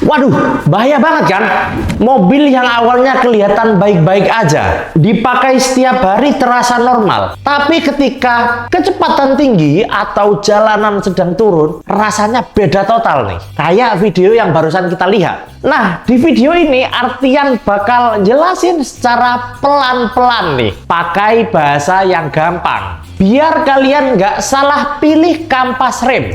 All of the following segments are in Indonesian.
Waduh, bahaya banget kan? Mobil yang awalnya kelihatan baik-baik aja, dipakai setiap hari terasa normal. Tapi ketika kecepatan tinggi atau jalanan sedang turun, rasanya beda total nih. Kayak video yang barusan kita lihat. Nah, di video ini Artian bakal jelasin secara pelan-pelan nih, pakai bahasa yang gampang. Biar kalian nggak salah pilih kampas rem.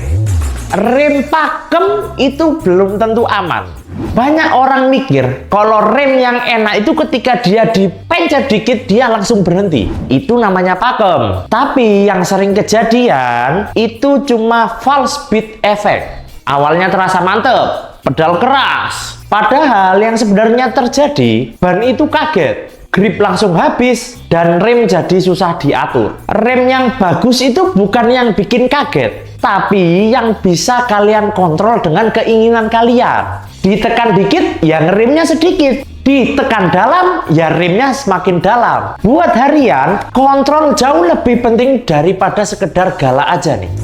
Rem pakem itu belum tentu aman. Banyak orang mikir kalau rem yang enak itu ketika dia dipencet dikit dia langsung berhenti. Itu namanya pakem. Tapi yang sering kejadian itu cuma false beat effect. Awalnya terasa mantep, pedal keras. Padahal yang sebenarnya terjadi, ban itu kaget. Grip langsung habis dan rem jadi susah diatur. Rem yang bagus itu bukan yang bikin kaget, tapi yang bisa kalian kontrol dengan keinginan kalian. Ditekan dikit, ya ngeremnya sedikit. Ditekan dalam, ya remnya semakin dalam. Buat harian, kontrol jauh lebih penting daripada sekedar galak aja nih.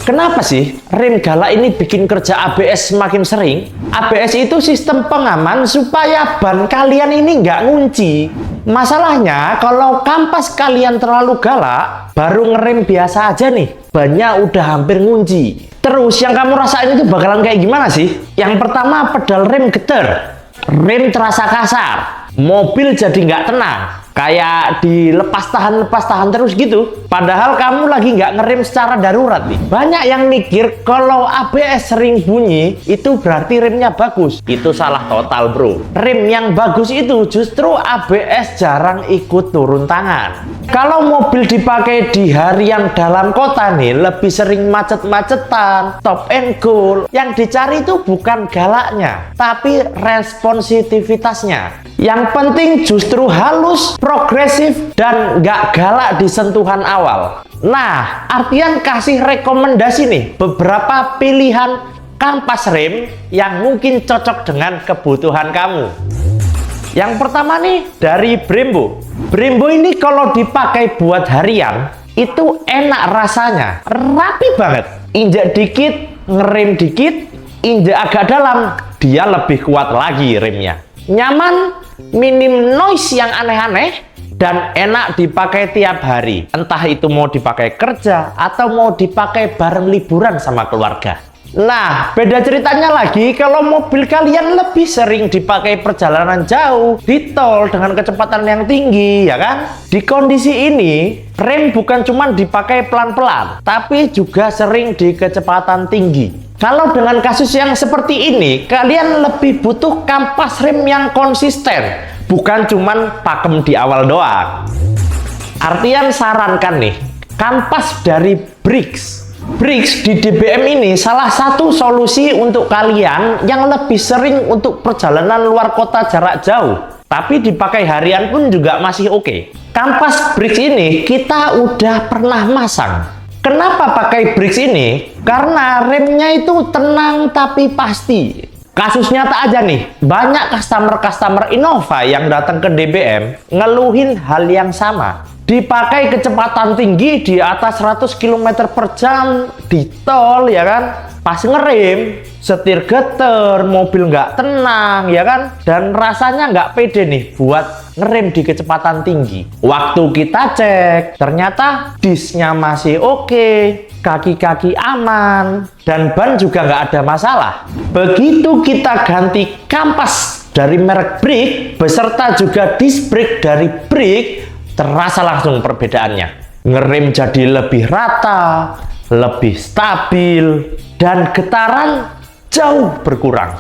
Kenapa sih rem galak ini bikin kerja ABS semakin sering? ABS itu sistem pengaman supaya ban kalian ini nggak ngunci. Masalahnya kalau kampas kalian terlalu galak, baru ngerem biasa aja nih, bannya udah hampir ngunci. Terus yang kamu rasain itu bakalan kayak gimana sih? Yang pertama, pedal rem geter, rem terasa kasar, mobil jadi nggak tenang. Kayak dilepas tahan terus gitu. Padahal kamu lagi nggak ngerem secara darurat nih. Banyak yang mikir kalau ABS sering bunyi itu berarti remnya bagus. Itu salah total bro. Rem yang bagus itu justru ABS jarang ikut turun tangan. Kalau mobil dipakai di harian dalam kota nih, lebih sering macet-macetan, stop and go. Yang dicari itu bukan galaknya, tapi responsitivitasnya. Yang penting justru halus, progresif, dan nggak galak di sentuhan awal. Nah, Artian kasih rekomendasi nih beberapa pilihan kampas rem yang mungkin cocok dengan kebutuhan kamu. Yang pertama nih dari Brembo. Brembo ini kalau dipakai buat harian itu enak rasanya, rapi banget. Injak dikit, ngerem dikit, injak agak dalam, dia lebih kuat lagi remnya. Nyaman, minim noise yang aneh-aneh, dan enak dipakai tiap hari. Entah itu mau dipakai kerja atau mau dipakai bareng liburan sama keluarga. Nah, beda ceritanya lagi kalau mobil kalian lebih sering dipakai perjalanan jauh, di tol dengan kecepatan yang tinggi, ya kan? Di kondisi ini, rem bukan cuma dipakai pelan-pelan, tapi juga sering di kecepatan tinggi. Kalau dengan kasus yang seperti ini, kalian lebih butuh kampas rem yang konsisten, bukan cuman pakem di awal doang. Artian sarankan nih, kampas dari Briggs. Briggs di DBM ini salah satu solusi untuk kalian yang lebih sering untuk perjalanan luar kota jarak jauh. Tapi dipakai harian pun juga masih oke. Kampas Briggs ini kita udah pernah masang. Kenapa pakai Briggs ini? Karena remnya itu tenang tapi pasti. Kasus nyata aja nih, banyak customer Innova yang datang ke DBM ngeluhin hal yang sama. Dipakai kecepatan tinggi di atas 100 km per jam di tol, ya kan? Pas ngerem, setir geter, mobil nggak tenang, ya kan? Dan rasanya nggak pede nih buat ngerem di kecepatan tinggi. Waktu kita cek, ternyata disnya masih oke, kaki-kaki aman, dan ban juga nggak ada masalah. Begitu kita ganti kampas dari merek Briggs, beserta juga disc brake dari Briggs, terasa langsung perbedaannya. Ngerem jadi lebih rata, lebih stabil, dan getaran jauh berkurang.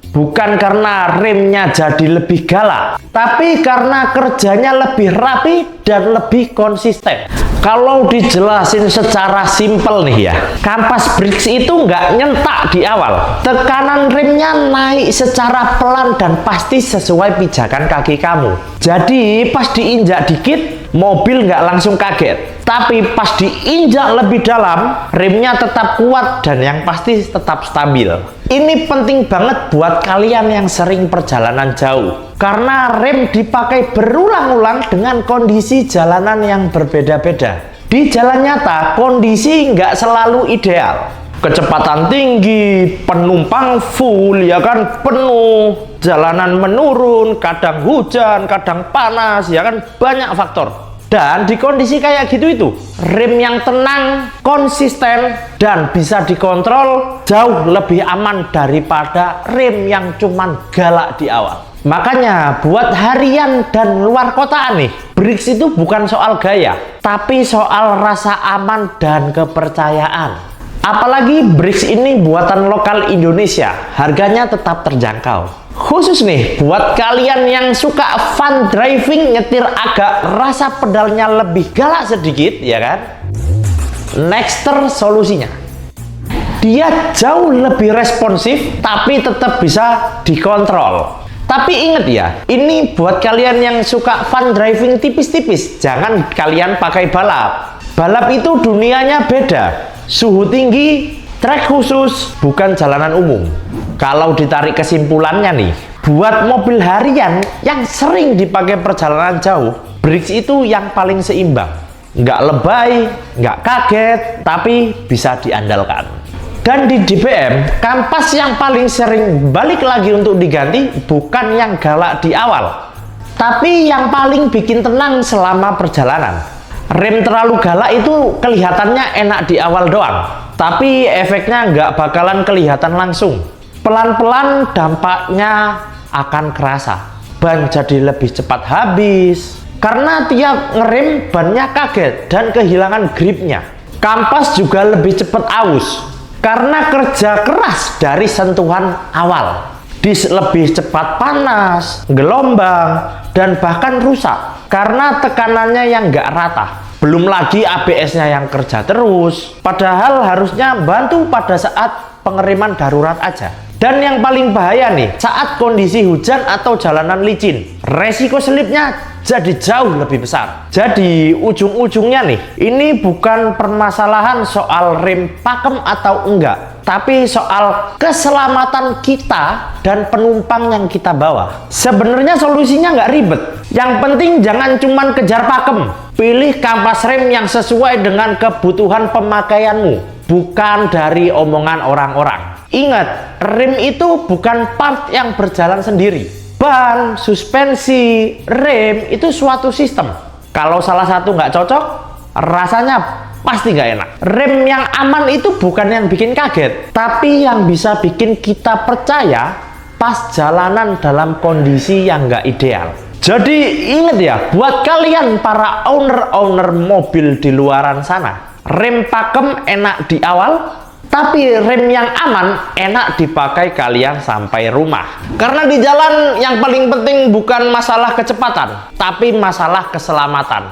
Bukan karena remnya jadi lebih galak, tapi karena kerjanya lebih rapi dan lebih konsisten. Kalau dijelasin secara simpel nih ya, kampas Briggs itu nggak nyentak di awal. Tekanan remnya naik secara pelan dan pasti sesuai pijakan kaki kamu. Jadi pas diinjak dikit, mobil nggak langsung kaget. Tapi pas diinjak lebih dalam, remnya tetap kuat dan yang pasti tetap stabil. Ini penting banget buat kalian yang sering perjalanan jauh. Karena rem dipakai berulang-ulang dengan kondisi jalanan yang berbeda-beda. Di jalan nyata, kondisi nggak selalu ideal. Kecepatan tinggi, penumpang full, ya kan, penuh, jalanan menurun, kadang hujan, kadang panas, ya kan, banyak faktor. Dan di kondisi kayak gitu itu, rem yang tenang, konsisten, dan bisa dikontrol jauh lebih aman daripada rem yang cuman galak di awal. Makanya buat harian dan luar kota nih, Brix itu bukan soal gaya, tapi soal rasa aman dan kepercayaan. Apalagi Brix ini buatan lokal Indonesia, harganya tetap terjangkau. Khusus nih buat kalian yang suka fun driving, nyetir agak rasa pedalnya lebih galak sedikit, ya kan? Nexter solusinya. Dia jauh lebih responsif tapi tetap bisa dikontrol. Tapi inget ya, ini buat kalian yang suka fun driving tipis-tipis, jangan kalian pakai balap. Balap itu dunianya beda. Suhu tinggi, trek khusus, bukan jalanan umum. Kalau ditarik kesimpulannya nih, buat mobil harian yang sering dipakai perjalanan jauh, Brix itu yang paling seimbang. Nggak lebay, nggak kaget, tapi bisa diandalkan. Dan di DPM, kampas yang paling sering balik lagi untuk diganti bukan yang galak di awal, tapi yang paling bikin tenang selama perjalanan. Rem terlalu galak itu kelihatannya enak di awal doang, tapi efeknya nggak bakalan kelihatan langsung. Pelan-pelan dampaknya akan kerasa. Ban jadi lebih cepat habis, karena tiap ngerem bannya kaget dan kehilangan gripnya. Kampas juga lebih cepat aus, karena kerja keras dari sentuhan awal. Dis lebih cepat panas, gelombang, dan bahkan rusak karena tekanannya yang nggak rata. Belum lagi ABS-nya yang kerja terus, padahal harusnya bantu pada saat pengereman darurat aja. Dan yang paling bahaya nih, saat kondisi hujan atau jalanan licin, resiko selipnya jadi jauh lebih besar. Jadi ujung-ujungnya nih, ini bukan permasalahan soal rem pakem atau enggak, tapi soal keselamatan kita dan penumpang yang kita bawa. Sebenarnya solusinya nggak ribet. Yang penting jangan cuman kejar pakem. Pilih kampas rem yang sesuai dengan kebutuhan pemakaianmu, bukan dari omongan orang-orang. Ingat, rem itu bukan part yang berjalan sendiri. Ban, suspensi, rem itu suatu sistem. Kalau salah satu nggak cocok, rasanya pasti nggak enak. Rem yang aman itu bukan yang bikin kaget, tapi yang bisa bikin kita percaya pas jalanan dalam kondisi yang nggak ideal. Jadi ingat ya, buat kalian para owner mobil di luaran sana, rem pakem enak di awal, tapi rem yang aman enak dipakai kalian sampai rumah. Karena di jalan yang paling penting bukan masalah kecepatan, tapi masalah keselamatan.